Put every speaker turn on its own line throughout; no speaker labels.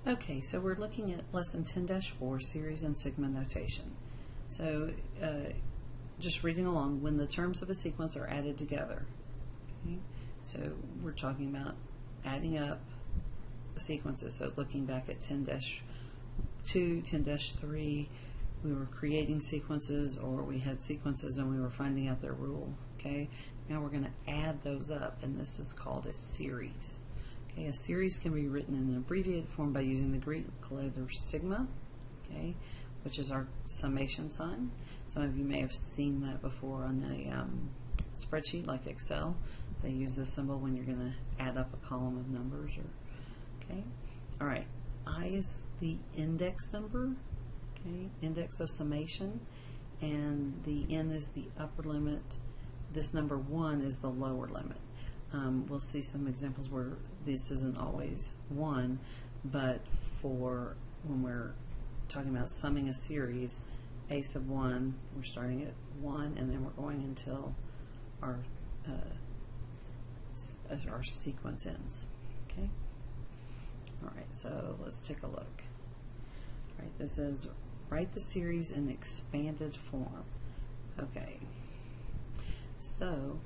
Okay, so we're looking at lesson 10-4, series and sigma notation. So just reading along, when the terms of a sequence are added together. Okay? So we're talking about adding up sequences. So looking back at 10-2, 10-3, we were creating sequences, or we had sequences and we were finding out their rule. Okay, now we're going to add those up, and this is called a series. Okay, a series can be written in an abbreviated form by using the Greek letter sigma, okay, which is our summation sign. Some of you may have seen that before on a spreadsheet like Excel. They use this symbol when you're going to add up a column of numbers. Okay, all right. I is the index number, okay, index of summation, and the n is the upper limit. This number 1 is the lower limit. We'll see some examples where this isn't always 1, but for when we're talking about summing a series, a sub 1, we're starting at 1, and then we're going until our sequence ends. Okay. All right. So let's take a look. All right. This is write the series in expanded form. Okay. So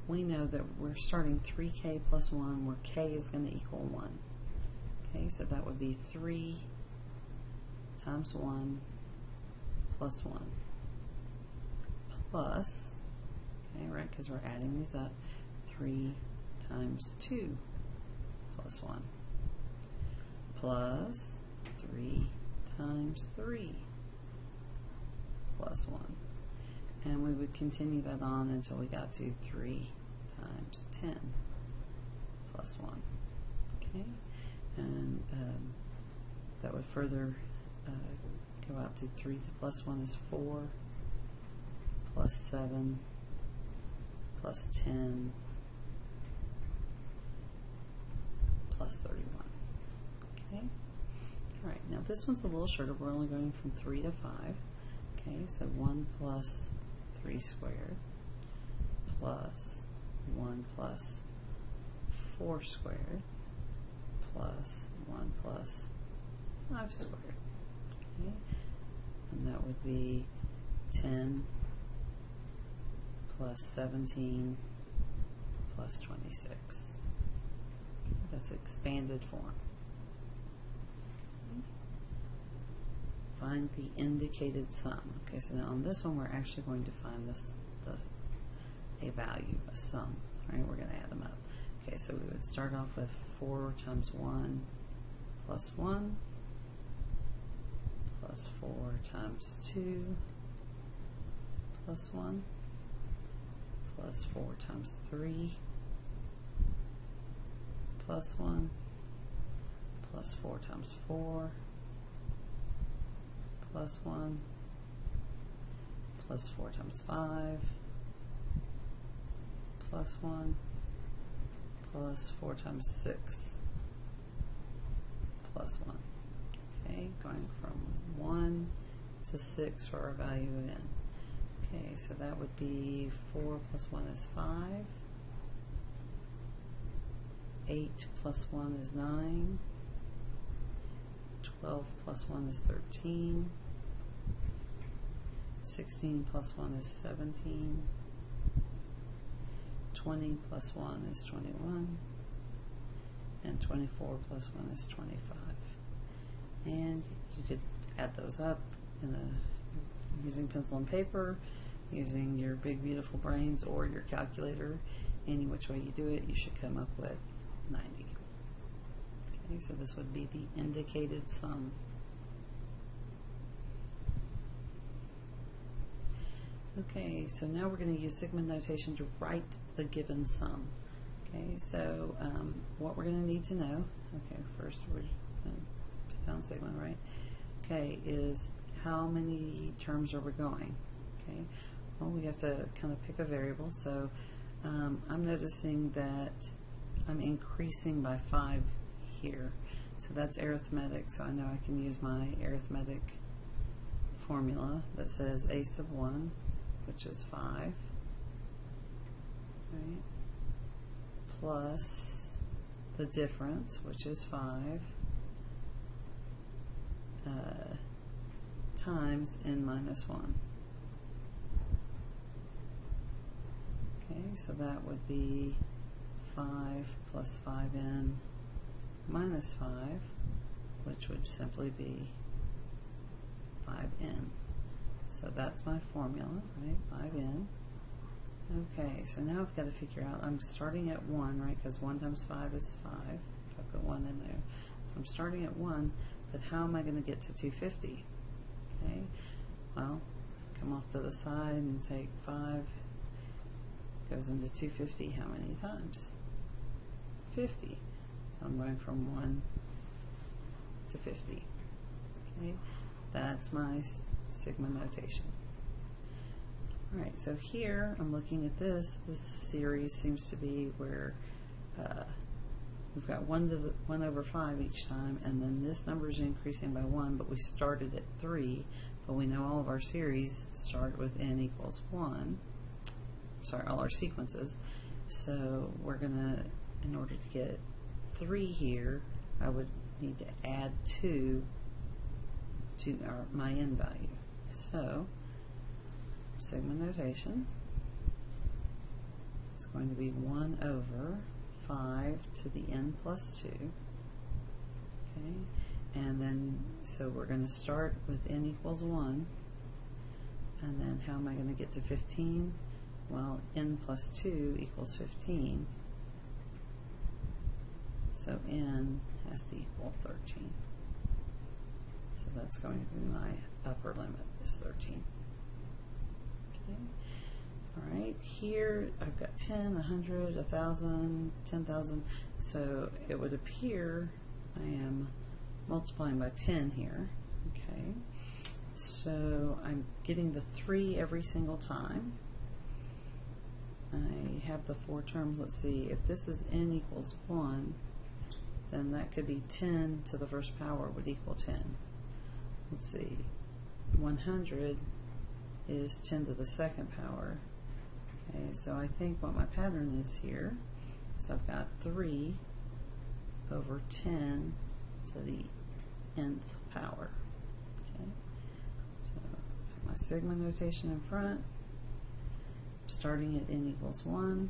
we know that we're starting 3k plus 1, where k is going to equal 1. Okay, so that would be 3 times 1 plus 1 plus, okay, right, because we're adding these up, 3 times 2 plus 1 plus 3 times 3 plus 1. And we would continue that on until we got to 3 times 10 plus 1. Okay? And that would further go out to 3 plus 1 is 4, plus 7, plus 10, plus 31. Okay? All right, now this one's a little shorter. We're only going from 3 to 5. Okay, so 1 plus 3 squared plus 1 plus 4 squared plus 1 plus 5 squared. Okay, and that would be 10 plus 17 plus 26. That's expanded form. Find the indicated sum. Okay, so now on this one we're actually going to find a value, a sum. All right, we're going to add them up. Okay, so we would start off with 4 times 1 plus 1 plus 4 times 2 plus 1 plus 4 times 3 plus 1 plus 4 times 4 plus 1 plus 4 times 5 plus 1 plus 4 times 6 plus 1. Okay, going from 1 to 6 for our value of n. Okay, so that would be 4 plus 1 is 5, 8 plus 1 is 9, 12 plus 1 is 13, 16 plus 1 is 17, 20 plus 1 is 21, and 24 plus 1 is 25. And you could add those up using pencil and paper, using your big beautiful brains or your calculator. Any which way you do it, you should come up with 90. Okay, so this would be the indicated sum. Okay, so now we're going to use sigma notation to write the given sum. Okay, so what we're going to need to know, okay, first we're going to put down sigma, right? Okay, is how many terms are we going? Okay, well, we have to kind of pick a variable. So I'm noticing that I'm increasing by 5 here. So that's arithmetic, so I know I can use my arithmetic formula that says a sub 1, which is 5, right, plus the difference, which is 5, times n minus 1. Okay, so that would be 5 plus 5n minus 5, which would simply be 5n. So that's my formula, right? 5n. Okay, so now I've got to figure out, I'm starting at 1, right? Because 1 times 5 is 5. If I put 1 in there. So I'm starting at 1, but how am I going to get to 250? Okay, well, come off to the side and take 5 goes into 250 how many times? 50. So I'm going from 1 to 50. Okay, that's my sigma notation. Alright, so here I'm looking at this. This series seems to be where we've got 1 over 5 each time, and then this number is increasing by 1, but we started at 3, but we know all of our series start with n equals 1. Sorry, all our sequences. So we're going to, in order to get 3 here, I would need to add 2 to my n value. So, sigma notation, it's going to be 1 over 5 to the n plus 2. Okay, and then, so we're going to start with n equals 1, and then how am I going to get to 15? Well, n plus 2 equals 15, so n has to equal 13. So that's going to be my upper limit, is 13. Okay. Alright, here I've got 10, 100, 1,000, 10,000, so it would appear I am multiplying by 10 here. Okay, so I'm getting the 3 every single time. I have the 4 terms. Let's see, if this is n equals 1, then that could be 10 to the first power would equal 10. Let's see, 100 is 10 to the second power. Okay, so I think what my pattern is here is I've got 3 over 10 to the nth power. Okay, so I have my sigma notation in front. Starting at n equals 1,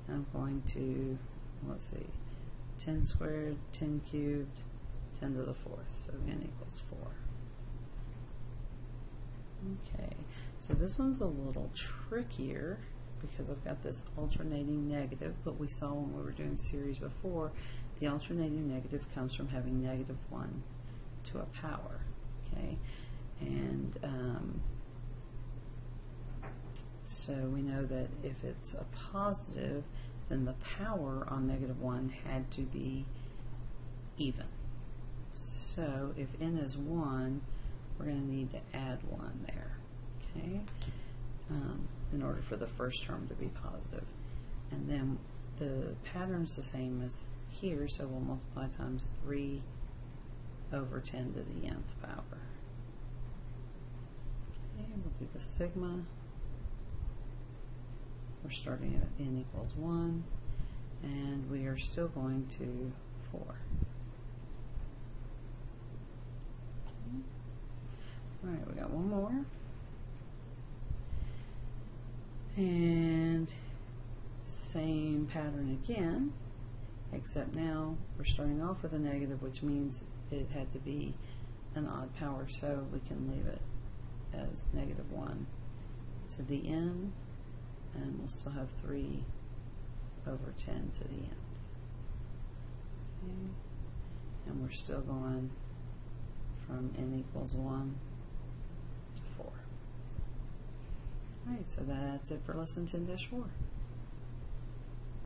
I'm going to, let's see, 10 squared, 10 cubed, 10 to the 4th, so n equals 4. Okay, so this one's a little trickier because I've got this alternating negative, but we saw when we were doing series before, the alternating negative comes from having negative 1 to a power, okay? And so we know that if it's a positive, then the power on negative 1 had to be even. So if n is 1, we're going to need to add 1 there, okay, in order for the first term to be positive. And then the pattern's the same as here, so we'll multiply times 3 over 10 to the nth power. Okay, we'll do the sigma. We're starting at n equals 1, and we are still going to 4. Okay. Alright, we got one more. And same pattern again, except now we're starting off with a negative, which means it had to be an odd power, so we can leave it as negative 1 to the n, and we'll still have 3 over 10 to the n. Okay. And we're still going from n equals 1 to 4. Alright, so that's it for lesson 10-4.